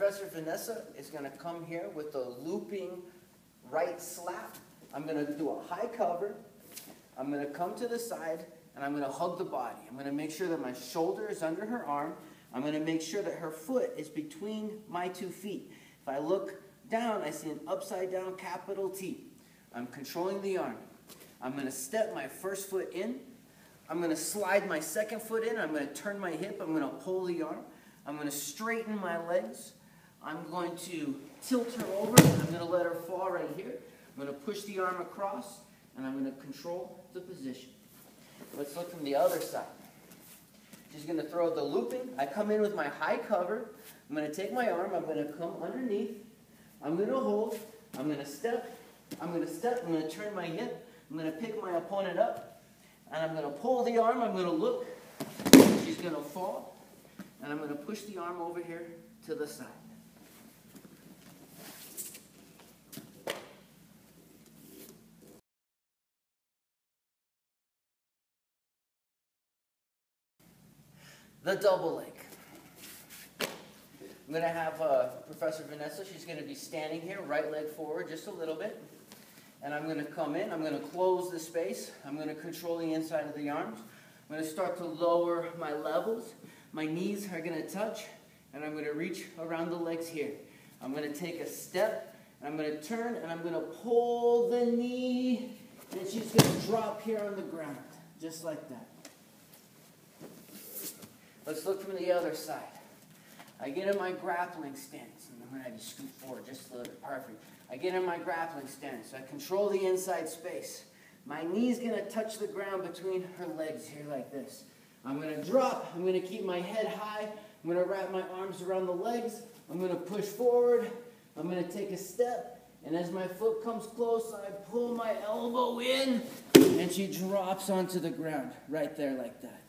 Professor Vanessa is going to come here with a looping right slap. I'm going to do a high cover. I'm going to come to the side, and I'm going to hug the body. I'm going to make sure that my shoulder is under her arm. I'm going to make sure that her foot is between my 2 feet. If I look down, I see an upside down capital T. I'm controlling the arm. I'm going to step my first foot in. I'm going to slide my second foot in. I'm going to turn my hip. I'm going to pull the arm. I'm going to straighten my legs. I'm going to tilt her over, and I'm going to let her fall right here. I'm going to push the arm across, and I'm going to control the position. Let's look from the other side. She's going to throw the looping. I come in with my high cover. I'm going to take my arm. I'm going to come underneath. I'm going to hold. I'm going to step. I'm going to step. I'm going to turn my hip. I'm going to pick my opponent up, and I'm going to pull the arm. I'm going to look. She's going to fall, and I'm going to push the arm over here to the side. The double leg. I'm going to have Professor Vanessa. She's going to be standing here, right leg forward just a little bit. And I'm going to come in. I'm going to close the space. I'm going to control the inside of the arms. I'm going to start to lower my levels. My knees are going to touch. And I'm going to reach around the legs here. I'm going to take a step. And I'm going to turn. And I'm going to pull the knee. And she's going to drop here on the ground. Just like that. Let's look from the other side. I get in my grappling stance, and I'm going to have you scoot forward just a little bit. Perfect. I get in my grappling stance. I control the inside space. My knee's going to touch the ground between her legs here like this. I'm going to drop. I'm going to keep my head high. I'm going to wrap my arms around the legs. I'm going to push forward. I'm going to take a step, and as my foot comes close, I pull my elbow in, and she drops onto the ground right there like that.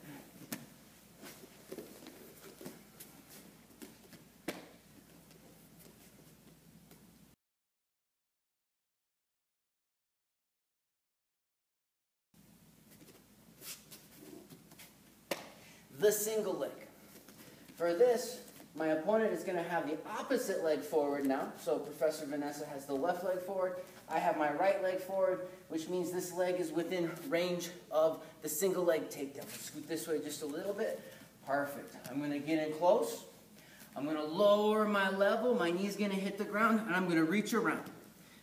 The single leg. For this, my opponent is going to have the opposite leg forward now. So Professor Vanessa has the left leg forward. I have my right leg forward, which means this leg is within range of the single leg takedown. Let's scoot this way just a little bit. Perfect. I'm going to get in close. I'm going to lower my level. My knee's going to hit the ground, and I'm going to reach around.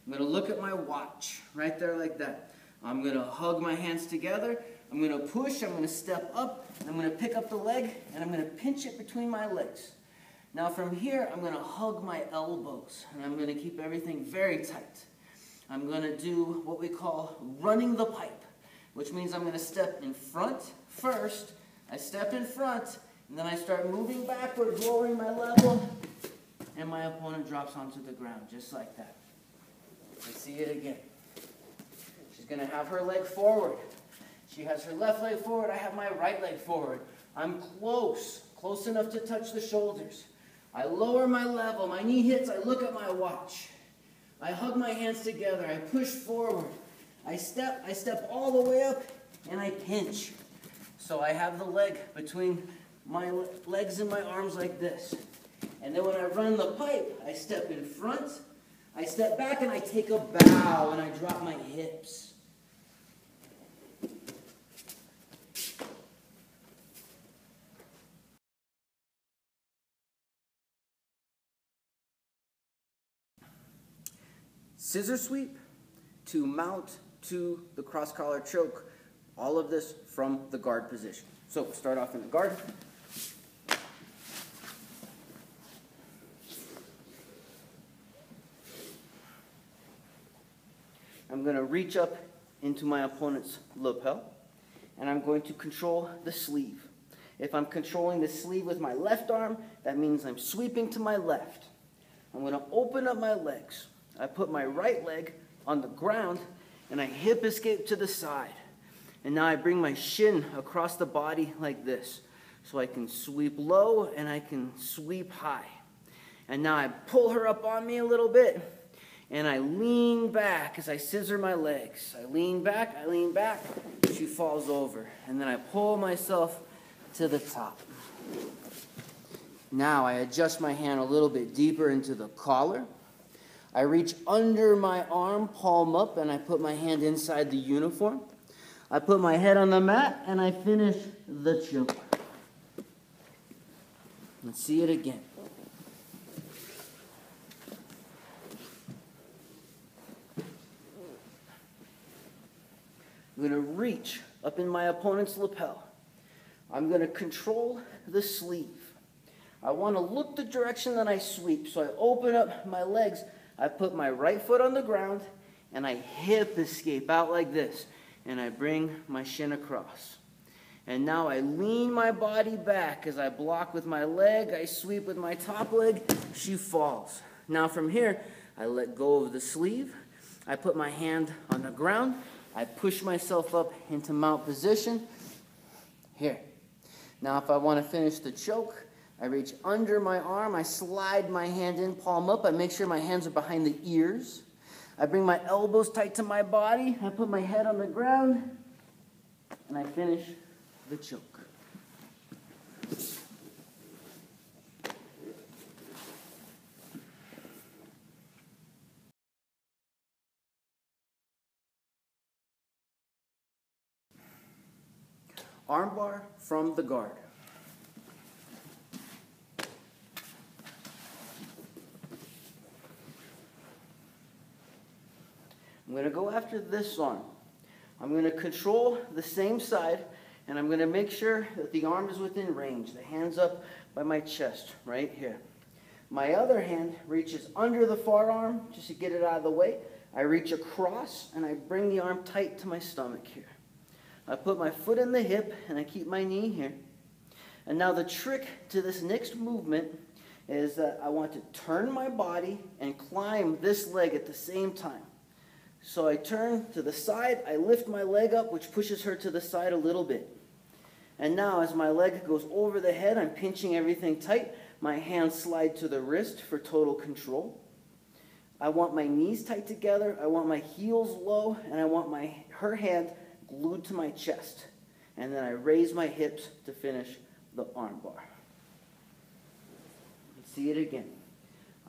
I'm going to look at my watch right there like that. I'm going to hug my hands together. I'm going to push, I'm going to step up, and I'm going to pick up the leg, and I'm going to pinch it between my legs. Now from here, I'm going to hug my elbows, and I'm going to keep everything very tight. I'm going to do what we call running the pipe, which means I'm going to step in front first. I step in front, and then I start moving backwards, lowering my level, and my opponent drops onto the ground, just like that. Let's see it again. She's going to have her leg forward. She has her left leg forward. I have my right leg forward. I'm close enough to touch the shoulders. I lower my level. My knee hits. I look at my watch. I hug my hands together. I push forward. I step all the way up, and I pinch. So I have the leg between my legs and my arms like this. And then when I run the pipe, I step in front. I step back, and I take a bow, and I drop my hips. Scissor sweep to mount to the cross collar choke. All of this from the guard position. So start off in the guard. I'm going to reach up into my opponent's lapel, and I'm going to control the sleeve. If I'm controlling the sleeve with my left arm, that means I'm sweeping to my left. I'm going to open up my legs. I put my right leg on the ground, and I hip escape to the side. And now I bring my shin across the body like this. So I can sweep low, and I can sweep high. And now I pull her up on me a little bit, and I lean back as I scissor my legs. I lean back, she falls over. And then I pull myself to the top. Now I adjust my hand a little bit deeper into the collar. I reach under my arm, palm up, and I put my hand inside the uniform. I put my head on the mat, and I finish the choke. Let's see it again. I'm going to reach up in my opponent's lapel. I'm going to control the sleeve. I want to look the direction that I sweep, so I open up my legs. I put my right foot on the ground, and I hip escape out like this, and I bring my shin across. And now I lean my body back as I block with my leg. I sweep with my top leg. She falls. Now from here, I let go of the sleeve. I put my hand on the ground. I push myself up into mount position. Here. Now if I want to finish the choke, I reach under my arm. I slide my hand in, palm up. I make sure my hands are behind the ears. I bring my elbows tight to my body. I put my head on the ground. And I finish the choke. Armbar from the guard. I'm going to go after this arm. I'm going to control the same side, and I'm going to make sure that the arm is within range. The hand's up by my chest, right here. My other hand reaches under the forearm just to get it out of the way. I reach across, and I bring the arm tight to my stomach here. I put my foot in the hip, and I keep my knee here. And now the trick to this next movement is that I want to turn my body and climb this leg at the same time. So I turn to the side, I lift my leg up, which pushes her to the side a little bit. And now as my leg goes over the head, I'm pinching everything tight. My hands slide to the wrist for total control. I want my knees tight together, I want my heels low, and I want her hand glued to my chest. And then I raise my hips to finish the arm bar. Let's see it again.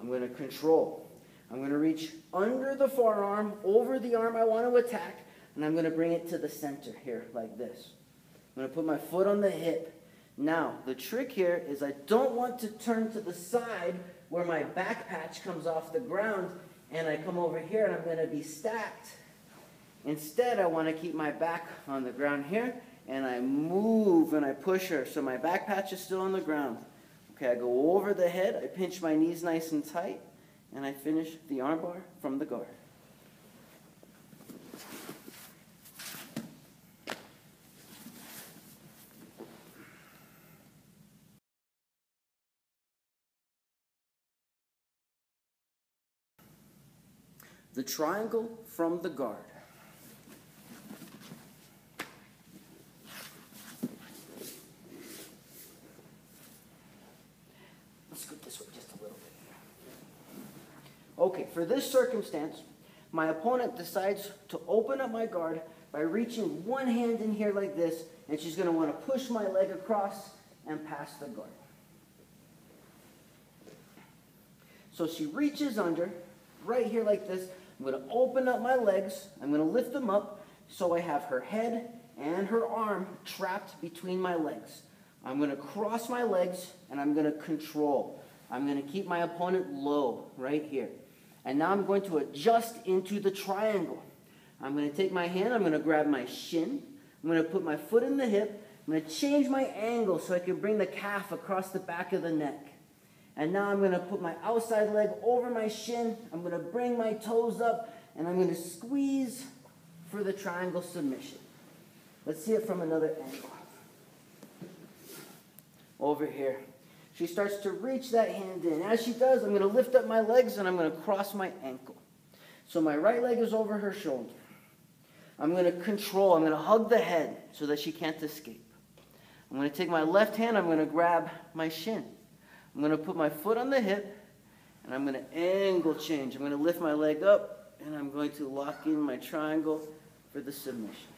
I'm going to control. I'm going to reach under the forearm, over the arm I want to attack, and I'm going to bring it to the center here, like this. I'm going to put my foot on the hip. Now, the trick here is I don't want to turn to the side where my back patch comes off the ground, and I come over here and I'm going to be stacked. Instead, I want to keep my back on the ground here, and I move and I push her, so my back patch is still on the ground. Okay, I go over the head, I pinch my knees nice and tight, and I finish the armbar from the guard. The triangle from the guard. Let's go this way just a little bit. Okay, for this circumstance, my opponent decides to open up my guard by reaching one hand in here like this, and she's going to want to push my leg across and pass the guard. So she reaches under, right here like this. I'm going to open up my legs. I'm going to lift them up so I have her head and her arm trapped between my legs. I'm going to cross my legs, and I'm going to control. I'm going to keep my opponent low right here. And now I'm going to adjust into the triangle. I'm going to take my hand, I'm going to grab my shin, I'm going to put my foot in the hip, I'm going to change my angle so I can bring the calf across the back of the neck. And now I'm going to put my outside leg over my shin, I'm going to bring my toes up, and I'm going to squeeze for the triangle submission. Let's see it from another angle. Over here. She starts to reach that hand in. As she does, I'm going to lift up my legs and I'm going to cross my ankle. So my right leg is over her shoulder. I'm going to control. I'm going to hug the head so that she can't escape. I'm going to take my left hand. I'm going to grab my shin. I'm going to put my foot on the hip and I'm going to angle change. I'm going to lift my leg up and I'm going to lock in my triangle for the submission.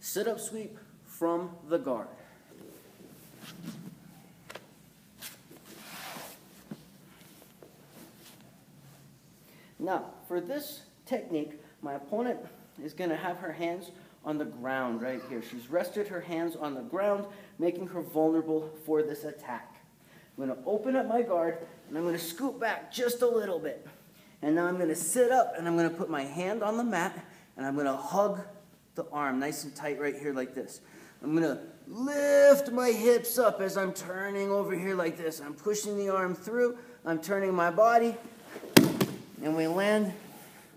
Sit-up sweep from the guard. Now, for this technique, my opponent is going to have her hands on the ground right here. She's rested her hands on the ground, making her vulnerable for this attack. I'm going to open up my guard, and I'm going to scoot back just a little bit. And now I'm going to sit up, and I'm going to put my hand on the mat, and I'm going to hug the arm nice and tight right here like this. I'm going to lift my hips up as I'm turning over here like this. I'm pushing the arm through. I'm turning my body, and we land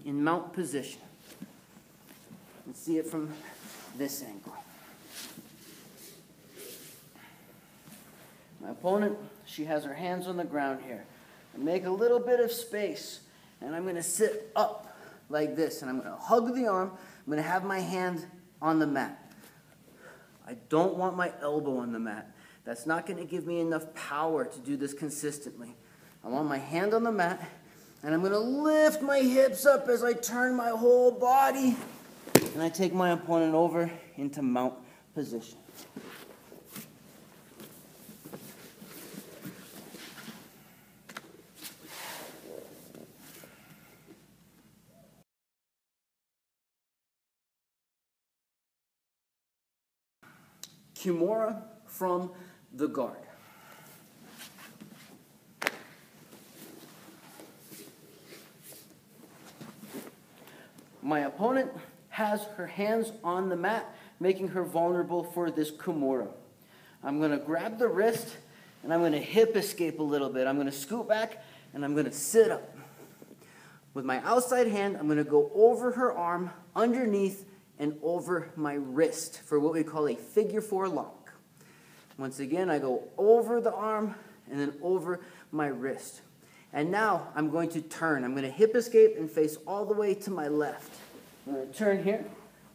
in mount position. Let's see it from this angle. My opponent, she has her hands on the ground here. I make a little bit of space, and I'm going to sit up like this, and I'm going to hug the arm. I'm going to have my hand on the mat. I don't want my elbow on the mat. That's not going to give me enough power to do this consistently. I want my hand on the mat, and I'm going to lift my hips up as I turn my whole body, and I take my opponent over into mount position. Kimura from the guard. My opponent has her hands on the mat, making her vulnerable for this Kimura. I'm going to grab the wrist, and I'm going to hip escape a little bit. I'm going to scoot back, and I'm going to sit up. With my outside hand, I'm going to go over her arm, underneath, and over my wrist for what we call a figure 4 lock. Once again, I go over the arm and then over my wrist. And now I'm going to turn. I'm going to hip escape and face all the way to my left. I'm going to turn here.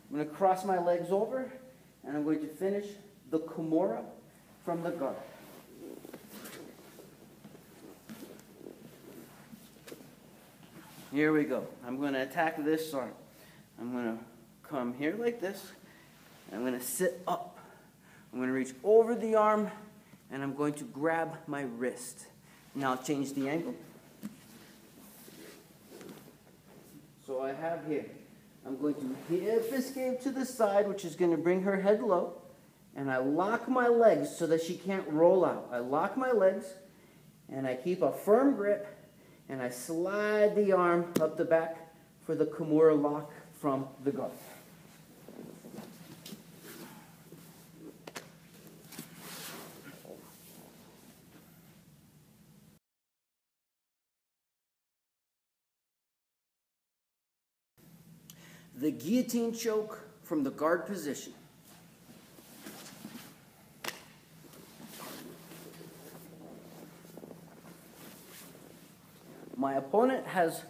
I'm going to cross my legs over, and I'm going to finish the Kimura from the guard. Here we go. I'm going to attack this arm. I'm going to come here like this, and I'm going to sit up. I'm going to reach over the arm, and I'm going to grab my wrist. Now I'll change the angle. So I have here, I'm going to hip escape to the side, which is going to bring her head low, and I lock my legs so that she can't roll out. I lock my legs, and I keep a firm grip, and I slide the arm up the back for the Kimura lock from the guard. The guillotine choke from the guard position. My opponent has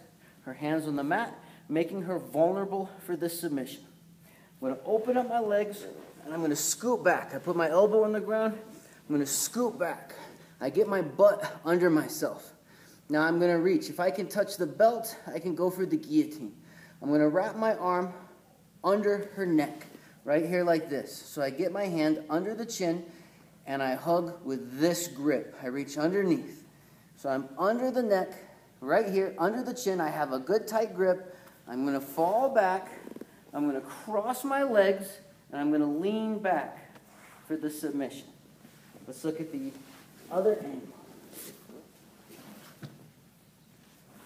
her hands on the mat, making her vulnerable for this submission. I'm going to open up my legs, and I'm going to scoot back. I put my elbow on the ground. I'm going to scoot back. I get my butt under myself. Now I'm going to reach. If I can touch the belt, I can go for the guillotine. I'm going to wrap my arm under her neck, right here like this. So I get my hand under the chin, and I hug with this grip. I reach underneath. So I'm under the neck, right here, under the chin. I have a good tight grip. I'm going to fall back. I'm going to cross my legs, and I'm going to lean back for the submission. Let's look at the other angle.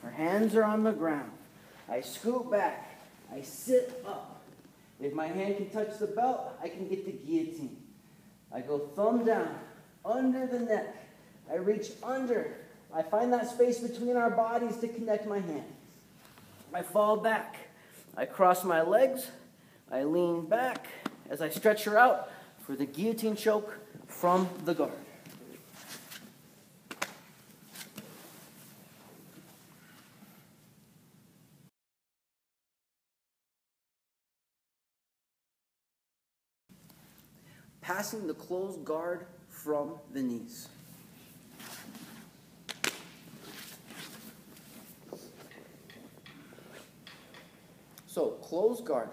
Her hands are on the ground. I scoot back. I sit up. If my hand can touch the belt, I can get the guillotine. I go thumb down, under the neck. I reach under. I find that space between our bodies to connect my hand. I fall back. I cross my legs. I lean back as I stretch her out for the guillotine choke from the guard. Passing the closed guard from the knees. So, closed guard.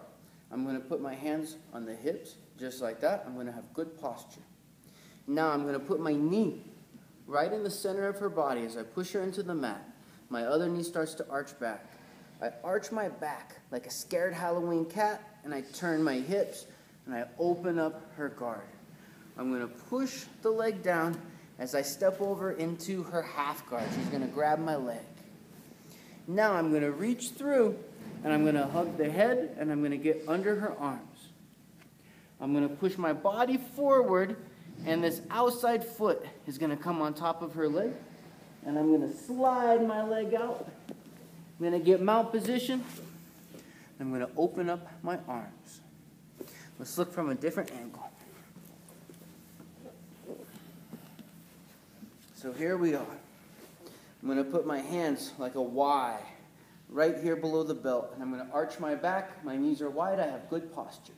I'm going to put my hands on the hips, just like that. I'm going to have good posture. Now I'm going to put my knee right in the center of her body as I push her into the mat. My other knee starts to arch back. I arch my back like a scared Halloween cat, and I turn my hips, and I open up her guard. I'm going to push the leg down as I step over into her half guard. She's going to grab my leg. Now I'm going to reach through, and I'm going to hug the head, and I'm going to get under her arms. I'm going to push my body forward, and this outside foot is going to come on top of her leg, and I'm going to slide my leg out. I'm going to get mount position. I'm going to open up my arms. Let's look from a different angle. So here we are. I'm going to put my hands like a Y right here below the belt, and I'm going to arch my back. My knees are wide. I have good posture.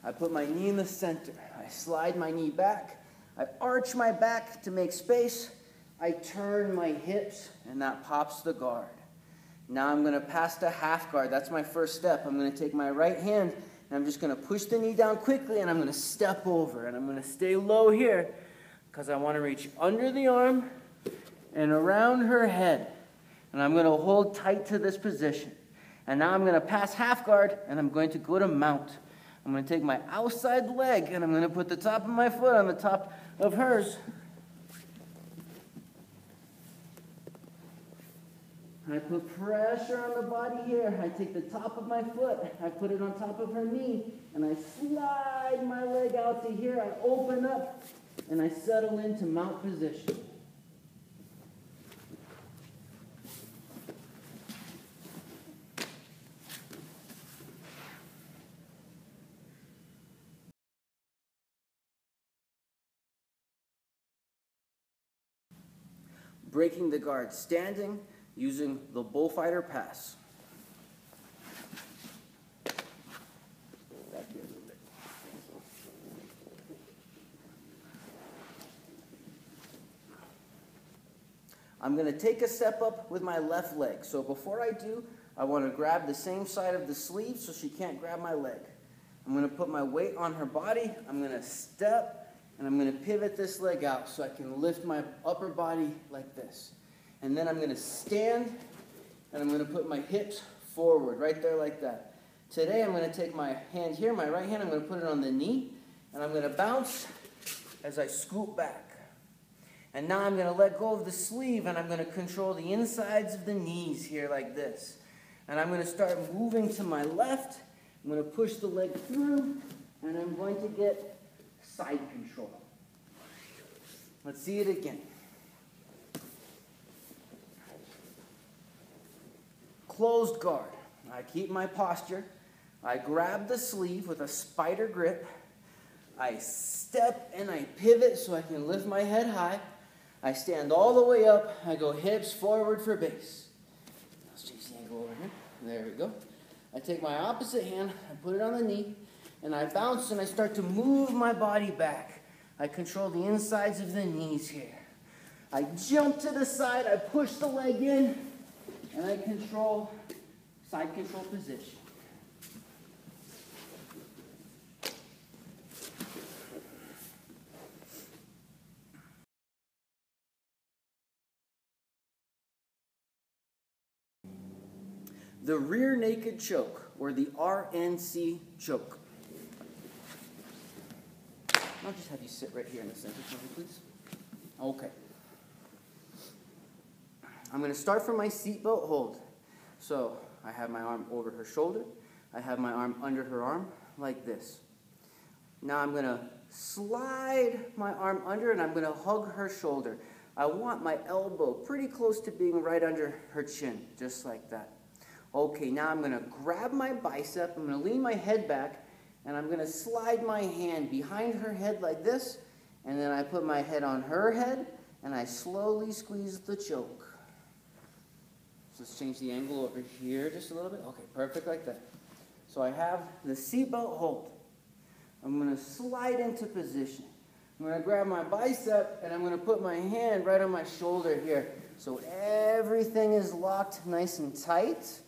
I put my knee in the center. I slide my knee back. I arch my back to make space. I turn my hips, and that pops the guard. Now I'm going to pass to half guard. That's my first step. I'm going to take my right hand, and I'm just going to push the knee down quickly, and I'm going to step over. And I'm going to stay low here because I want to reach under the arm and around her head. And I'm going to hold tight to this position. And now I'm going to pass half guard, and I'm going to go to mount. I'm going to take my outside leg, and I'm going to put the top of my foot on the top of hers. I put pressure on the body here. I take the top of my foot, I put it on top of her knee, and I slide my leg out to here. I open up, and I settle into mount position. Breaking the guard standing, using the bullfighter pass. Back here a little bit. I'm going to take a step up with my left leg. So before I do, I want to grab the same side of the sleeve so she can't grab my leg. I'm going to put my weight on her body. I'm going to step, and I'm going to pivot this leg out so I can lift my upper body like this. And then I'm going to stand, and I'm going to put my hips forward, right there like that. Today I'm going to take my hand here, my right hand, I'm going to put it on the knee, and I'm going to bounce as I scoop back. And now I'm going to let go of the sleeve, and I'm going to control the insides of the knees here like this. And I'm going to start moving to my left. I'm going to push the leg through, and I'm going to get side control. Let's see it again. Closed guard. I keep my posture. I grab the sleeve with a spider grip. I step and I pivot so I can lift my head high. I stand all the way up. I go hips forward for base. Let's change the angle over here. There we go. I take my opposite hand, I put it on the knee, and I bounce and I start to move my body back. I control the insides of the knees here. I jump to the side, I push the leg in, and I control side control position. The rear naked choke, or the RNC choke. I'll just have you sit right here in the center, please. Okay. I'm going to start from my seatbelt hold. So I have my arm over her shoulder. I have my arm under her arm like this. Now I'm going to slide my arm under and I'm going to hug her shoulder. I want my elbow pretty close to being right under her chin, just like that. Okay, now I'm going to grab my bicep. I'm going to lean my head back and I'm going to slide my hand behind her head like this. And then I put my head on her head and I slowly squeeze the choke. So let's change the angle over here just a little bit. Okay, perfect like that. So I have the seatbelt hold. I'm going to slide into position. I'm going to grab my bicep and I'm going to put my hand right on my shoulder here. So everything is locked nice and tight.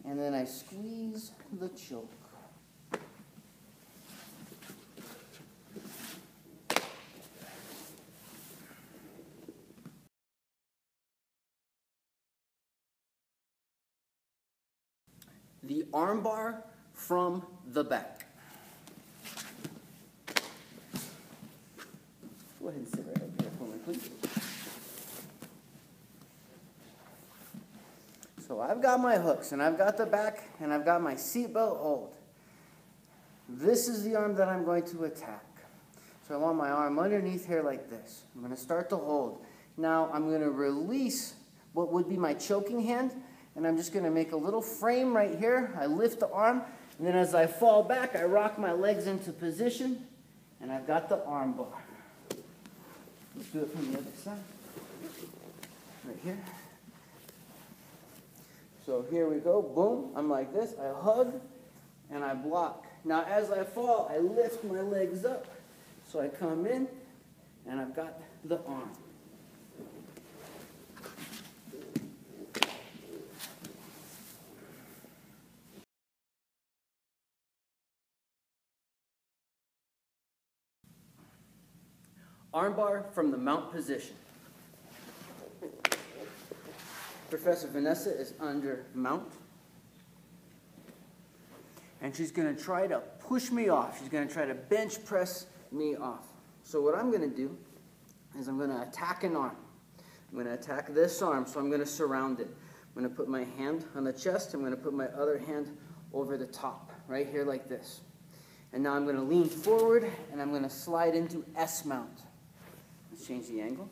And then I squeeze the choke. the armbar from the back. Go ahead and sit right up here for me, please. So I've got my hooks, and I've got the back, and I've got my seatbelt hold. This is the arm that I'm going to attack. So I want my arm underneath here like this. I'm going to start to hold. Now I'm going to release what would be my choking hand, and I'm just going to make a little frame right here. I lift the arm, and then as I fall back, I rock my legs into position, and I've got the arm bar. Let's do it from the other side. Right here. So here we go, boom, I'm like this, I hug, and I block. Now as I fall, I lift my legs up. So I come in, and I've got the arm. Armbar from the mount position. Professor Vanessa is under mount. And she's going to try to push me off. She's going to try to bench press me off. So what I'm going to do is I'm going to attack an arm. I'm going to attack this arm, so I'm going to surround it. I'm going to put my hand on the chest. I'm going to put my other hand over the top, right here like this. And now I'm going to lean forward, and I'm going to slide into S mount. Let's change the angle.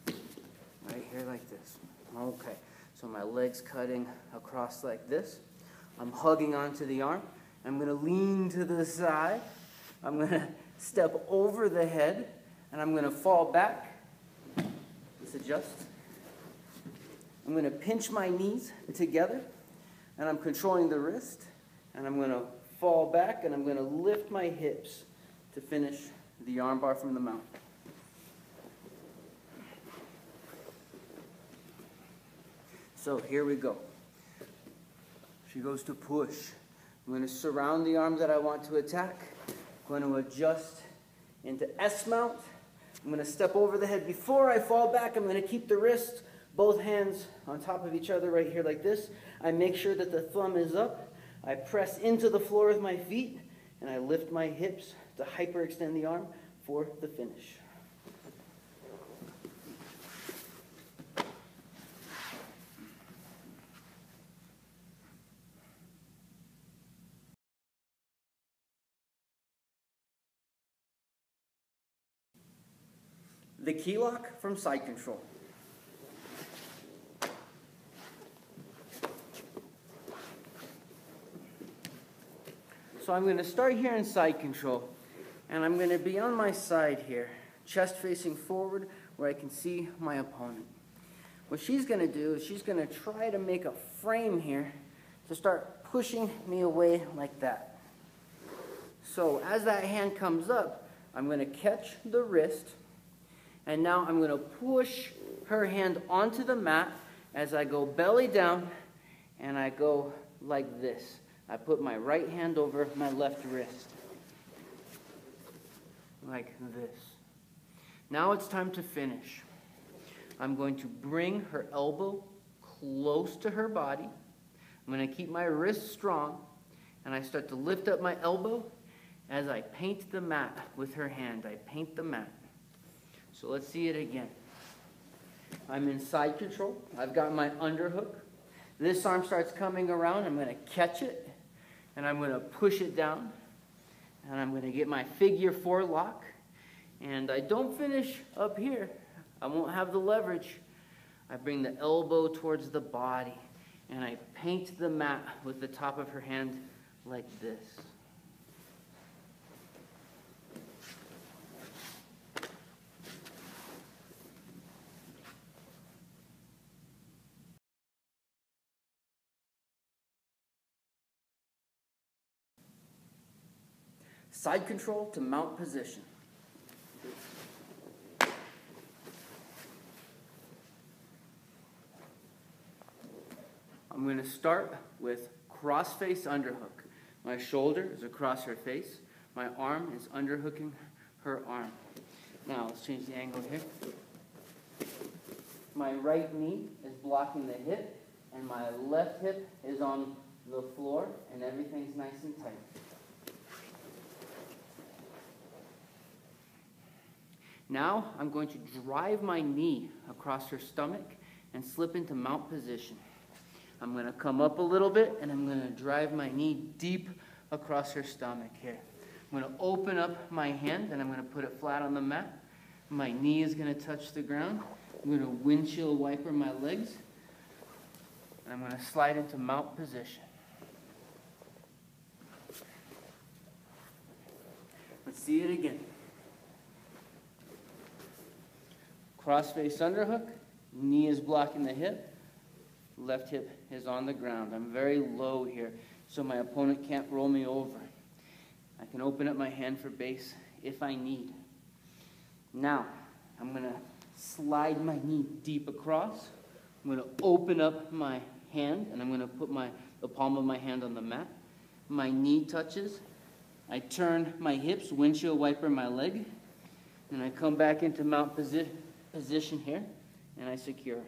Right here like this. Okay, so my leg's cutting across like this. I'm hugging onto the arm. I'm going to lean to the side. I'm going to step over the head, and I'm going to fall back. Let's adjust. I'm going to pinch my knees together, and I'm controlling the wrist, and I'm going to fall back, and I'm going to lift my hips to finish the armbar from the mount. So here we go. She goes to push. I'm going to surround the arm that I want to attack. I'm going to adjust into S mount. I'm going to step over the head. Before I fall back, I'm going to keep the wrist, both hands on top of each other right here like this. I make sure that the thumb is up. I press into the floor with my feet, and I lift my hips to hyperextend the arm for the finish. The key lock from side control. So I'm going to start here in side control, and I'm going to be on my side here, chest facing forward where I can see my opponent. What she's going to do is she's going to try to make a frame here to start pushing me away like that. So as that hand comes up, I'm going to catch the wrist. And now I'm going to push her hand onto the mat as I go belly down, and I go like this. I put my right hand over my left wrist. Like this. Now it's time to finish. I'm going to bring her elbow close to her body. I'm going to keep my wrist strong, and I start to lift up my elbow as I paint the mat with her hand. I paint the mat. So let's see it again. I'm in side control. I've got my underhook. This arm starts coming around. I'm going to catch it, and I'm going to push it down, and I'm going to get my figure 4 lock. And I don't finish up here. I won't have the leverage. I bring the elbow towards the body, and I paint the mat with the top of her hand like this. Side control to mount position. I'm going to start with cross-face underhook. My shoulder is across her face. My arm is underhooking her arm. Now, let's change the angle here. My right knee is blocking the hip, and my left hip is on the floor, and everything's nice and tight. Now I'm going to drive my knee across her stomach and slip into mount position. I'm going to come up a little bit and I'm going to drive my knee deep across her stomach here. I'm going to open up my hand and I'm going to put it flat on the mat. My knee is going to touch the ground. I'm going to windshield wiper my legs. And I'm going to slide into mount position. Let's see it again. Cross face underhook, knee is blocking the hip, left hip is on the ground. I'm very low here, so my opponent can't roll me over. I can open up my hand for base if I need. Now, I'm going to slide my knee deep across. I'm going to open up my hand, and I'm going to put the palm of my hand on the mat. My knee touches. I turn my hips, windshield wiper my leg, and I come back into mount position here, and I secure.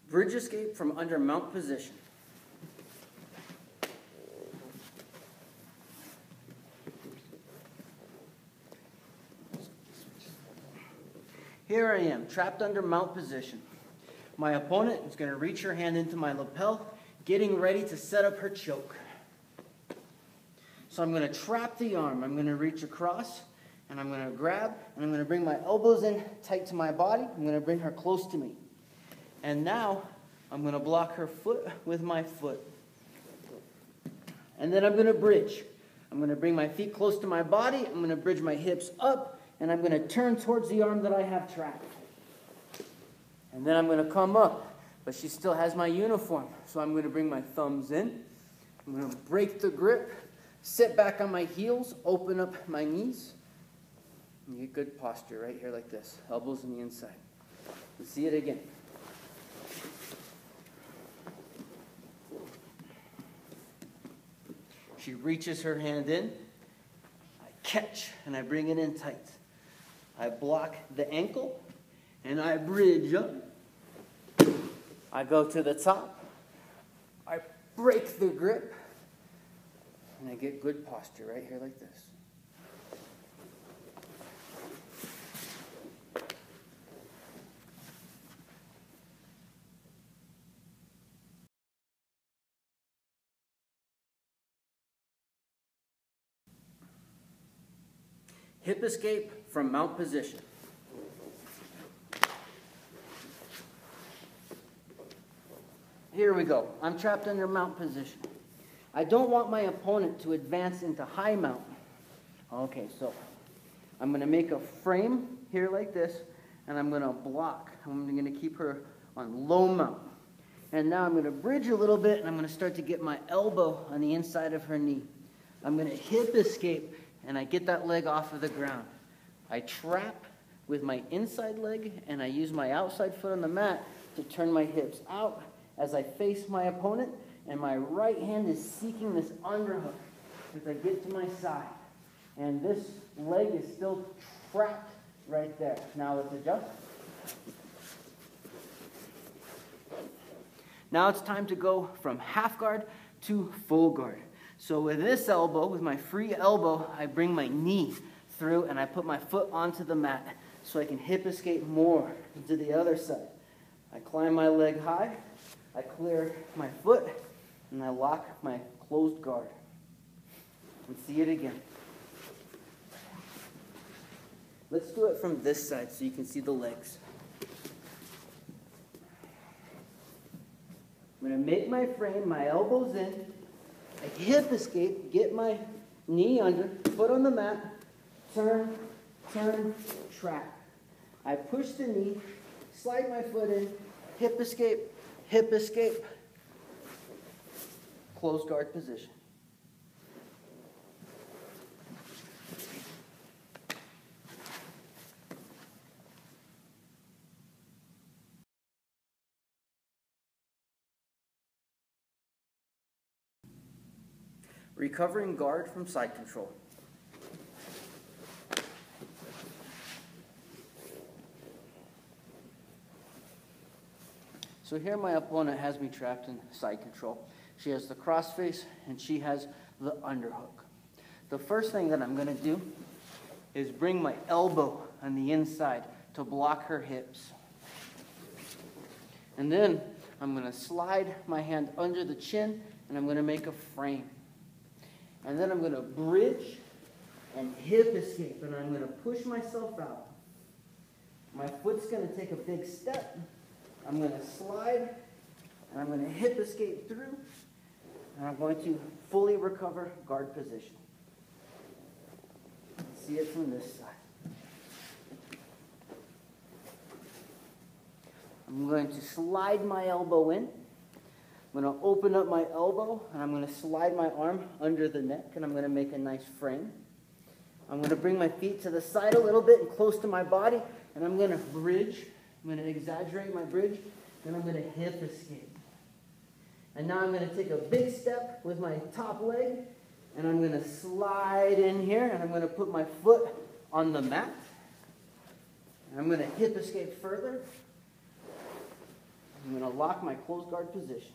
Bridge escape from under mount position. Here I am, trapped under mount position. My opponent is going to reach her hand into my lapel, getting ready to set up her choke. So I'm going to trap the arm. I'm going to reach across, and I'm going to grab, and I'm going to bring my elbows in tight to my body. I'm going to bring her close to me. And now, I'm going to block her foot with my foot. And then I'm going to bridge. I'm going to bring my feet close to my body. I'm going to bridge my hips up. And I'm going to turn towards the arm that I have trapped. And then I'm going to come up. But she still has my uniform. So I'm going to bring my thumbs in. I'm going to break the grip. Sit back on my heels. Open up my knees. And you get good posture right here like this. Elbows on the inside. Let's see it again. She reaches her hand in. I catch and I bring it in tight. I block the ankle, and I bridge up. I go to the top. I break the grip, and I get good posture right here like this. Hip escape from mount position. Here we go. I'm trapped under mount position. I don't want my opponent to advance into high mount. Okay, so I'm going to make a frame here like this, and I'm going to block. I'm going to keep her on low mount. And now I'm going to bridge a little bit, and I'm going to start to get my elbow on the inside of her knee. I'm going to hip escape, and I get that leg off of the ground. I trap with my inside leg, and I use my outside foot on the mat to turn my hips out as I face my opponent, and my right hand is seeking this underhook as I get to my side. And this leg is still trapped right there. Now let's adjust. Now it's time to go from half guard to full guard. So with this elbow, with my free elbow, I bring my knee through and I put my foot onto the mat so I can hip escape more to the other side. I climb my leg high, I clear my foot, and I lock my closed guard. And see it again. Let's do it from this side so you can see the legs. I'm going to make my frame, my elbows in, I hip escape, get my knee under, foot on the mat, turn, turn, trap. I push the knee, slide my foot in, hip escape, close guard position. recovering guard from side control. So here my opponent has me trapped in side control. She has the cross face and she has the underhook. The first thing that I'm going to do is bring my elbow on the inside to block her hips. And then I'm going to slide my hand under the chin and I'm going to make a frame. And then I'm going to bridge and hip escape, and I'm going to push myself out. My foot's going to take a big step. I'm going to slide, and I'm going to hip escape through, and I'm going to fully recover guard position. See it from this side. I'm going to slide my elbow in. I'm going to open up my elbow, and I'm going to slide my arm under the neck, and I'm going to make a nice frame. I'm going to bring my feet to the side a little bit and close to my body, and I'm going to bridge. I'm going to exaggerate my bridge, and I'm going to hip escape. And now I'm going to take a big step with my top leg, and I'm going to slide in here, and I'm going to put my foot on the mat. And I'm going to hip escape further. I'm going to lock my closed guard position.